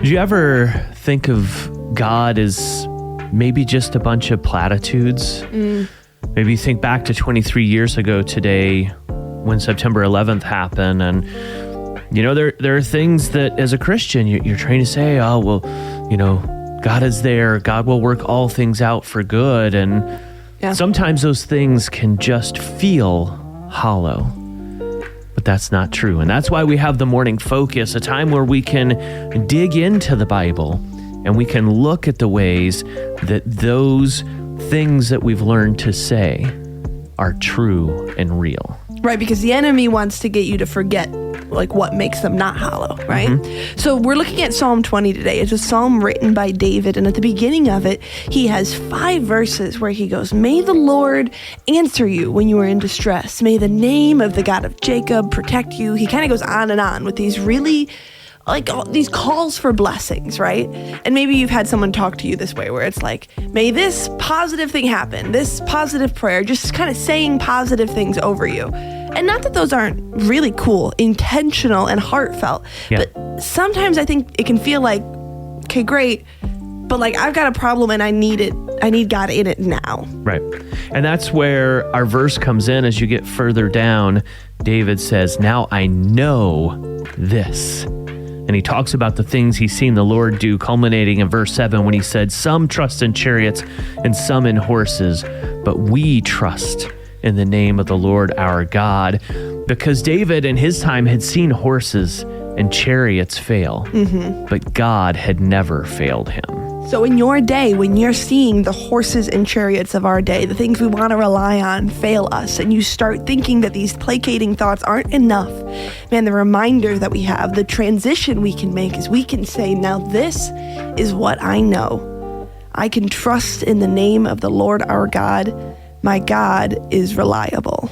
Do you ever think of God as maybe just a bunch of platitudes? Maybe you think back to 23 years ago today when September 11th happened, and there are things that as a Christian you're trying to say, God is there, God will work all things out for good, and sometimes those things can just feel hollow. But that's not true. And that's why we have the Morning Focus, a time where we can dig into the Bible and we can look at the ways that those things that we've learned to say are true and real. Right, because the enemy wants to get you to forget what makes them not hollow, right? So we're looking at Psalm 20 today. It's a psalm written by David, and at the beginning of it, he has 5 verses where he goes, "May the Lord answer you when you are in distress. May the name of the God of Jacob protect you." He kind of goes on and on with these really these calls for blessings, right? And maybe you've had someone talk to you this way where it's like, may this positive thing happen, this positive prayer, just kind of saying positive things over you. And not that those aren't really cool, intentional and heartfelt, but sometimes I think it can feel like, okay, great, but I've got a problem and I need God in it now. Right. And that's where our verse comes in. As you get further down, David says, "Now I know this." And he talks about the things he's seen the Lord do, culminating in verse 7 when he said, "Some trust in chariots and some in horses, but we trust in the name of the Lord our God." Because David in his time had seen horses and chariots fail, but God had never failed him. So in your day, when you're seeing the horses and chariots of our day, the things we want to rely on fail us, and you start thinking that these placating thoughts aren't enough, man, the reminder that we have, the transition we can make is we can say, now this is what I know. I can trust in the name of the Lord our God. My God is reliable.